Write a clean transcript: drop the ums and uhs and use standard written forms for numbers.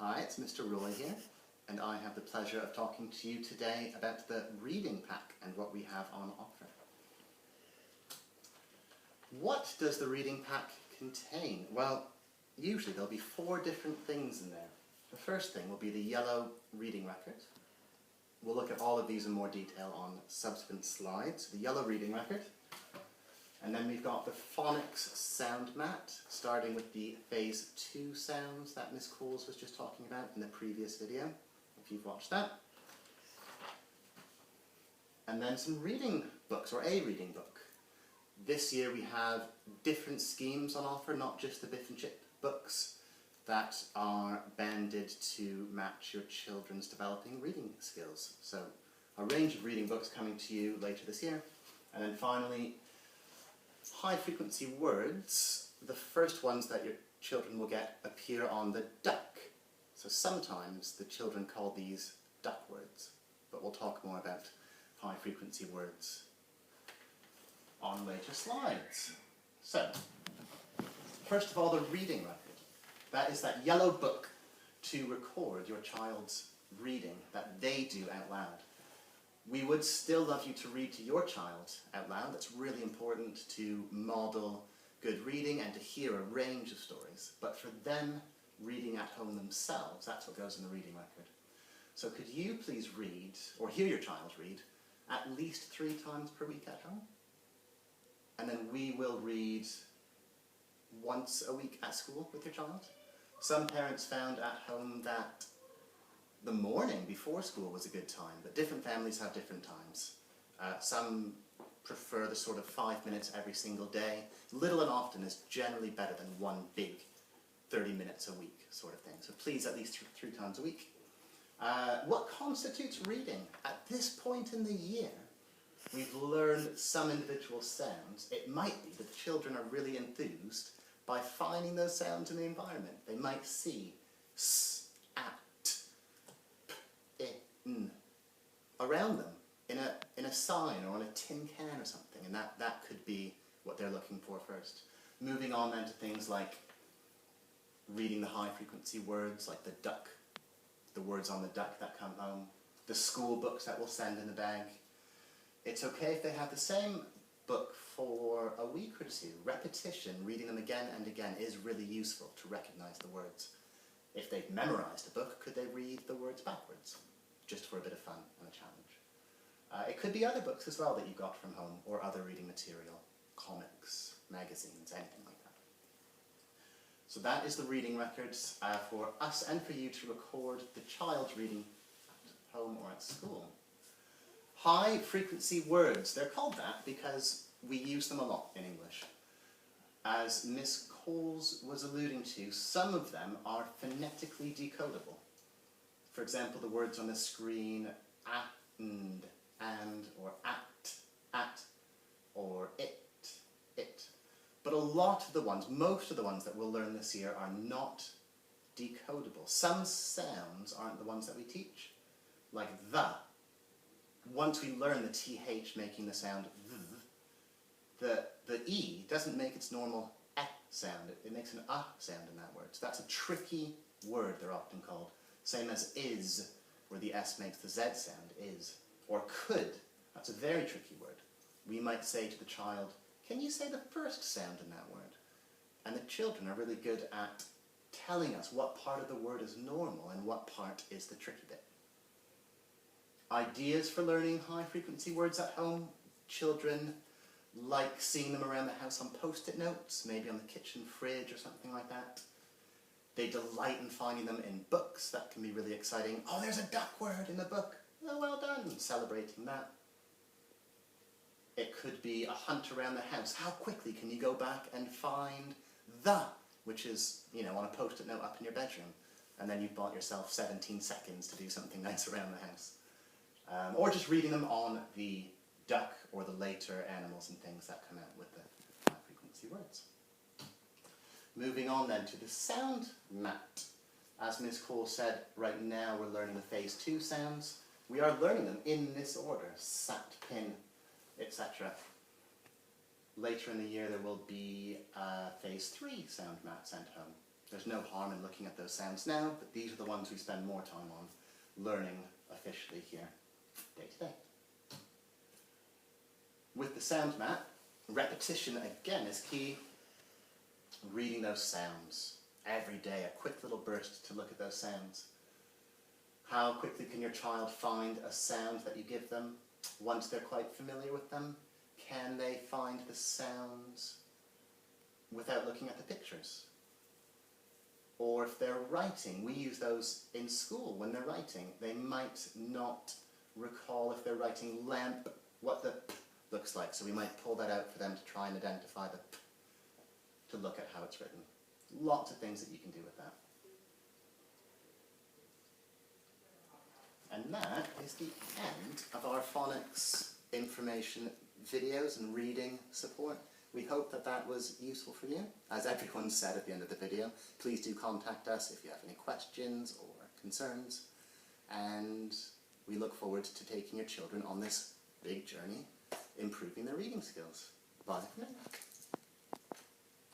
Hi, it's Mr. Roy here, and I have the pleasure of talking to you today about the reading pack and what we have on offer. What does the reading pack contain? Well, usually there'll be 4 different things in there. The first thing will be the yellow reading record. We'll look at all of these in more detail on subsequent slides. The yellow reading record. And then we've got the Phonics sound mat, starting with the phase 2 sounds that Miss Coles was just talking about in the previous video, if you've watched that. And then some reading books, or a reading book. This year we have different schemes on offer, not just the Biff and Chip books that are banded to match your children's developing reading skills. So a range of reading books coming to you later this year. And then finally, high frequency words. The first ones that your children will get appear on the duck. So sometimes the children call these duck words, but we'll talk more about high frequency words on later slides. So, first of all, the reading record. That is that yellow book to record your child's reading that they do out loud. We would still love you to read to your child out loud. That's really important to model good reading and to hear a range of stories. But for them reading at home themselves, that's what goes in the reading record. So could you please read, or hear your child read, at least 3 times per week at home? And then we will read once a week at school with your child. Some parents found at home that the morning before school was a good time, but different families have different times. Some prefer the sort of 5 minutes every single day. Little and often is generally better than one big 30 minutes a week sort of thing. So please, at least 3 times a week. What constitutes reading? At this point in the year, we've learned some individual sounds. It might be that the children are really enthused by finding those sounds in the environment. They might see s, at, p, I, n around them in a sign or on a tin can or something, and that could be what they're looking for first. Moving on then to things like reading the high frequency words, like the duck, the words on the duck that come home, the school books that we'll send in the bag. It's okay if they have the same book for a week or 2. Repetition, reading them again and again, is really useful to recognize the words. If they've memorized a book, could they read the words backwards? Just for a bit of fun and a challenge. It could be other books as well that you got from home, or other reading material, comics, magazines, anything like that. So that is the reading records for us and for you to record the child's reading at home or at school. High frequency words, they're called that because we use them a lot in English. As Miss Coles was alluding to, some of them are phonetically decodable. For example, the words on the screen, and, or at, or it. But a lot of the ones, most of the ones that we'll learn this year are not decodable. Some sounds aren't the ones that we teach, like the. Once we learn the TH making the sound the E doesn't make its normal sound. It makes an sound in that word. So that's a tricky word, they're often called. Same as is, where the S makes the Z sound, is. Or could, that's a very tricky word. We might say to the child, can you say the first sound in that word? And the children are really good at telling us what part of the word is normal and what part is the tricky bit. Ideas for learning high frequency words at home. Children like seeing them around the house on post-it notes, maybe on the kitchen fridge or something like that. They delight in finding them in books. That can be really exciting. Oh, there's a duck word in the book. Oh, well done. Celebrating that. It could be a hunt around the house. How quickly can you go back and find the, which is, on a post-it note up in your bedroom, and then you've bought yourself 17 seconds to do something nice around the house. Or just reading them on the duck or the later animals and things that come out with the high frequency words. Moving on then to the sound mat. As Ms. Cole said, right now we're learning the phase 2 sounds. We are learning them in this order, sat, pin, etc. Later in the year there will be a phase 3 sound mat sent home. There's no harm in looking at those sounds now, but these are the ones we spend more time on learning officially here, day to day. With the sound map, repetition again is key. Reading those sounds every day, a quick little burst to look at those sounds. How quickly can your child find a sound that you give them once they're quite familiar with them? Can they find the sounds without looking at the pictures? Or if they're writing, we use those in school when they're writing. They might not recall if they're writing lamp, what the p looks like. So we might pull that out for them to try and identify the p, to look at how it's written. Lots of things that you can do with that. And that is the end of our phonics information videos and reading support. We hope that that was useful for you. As everyone said at the end of the video, please do contact us if you have any questions or concerns. And we look forward to taking your children on this big journey, improving their reading skills. Bye for now.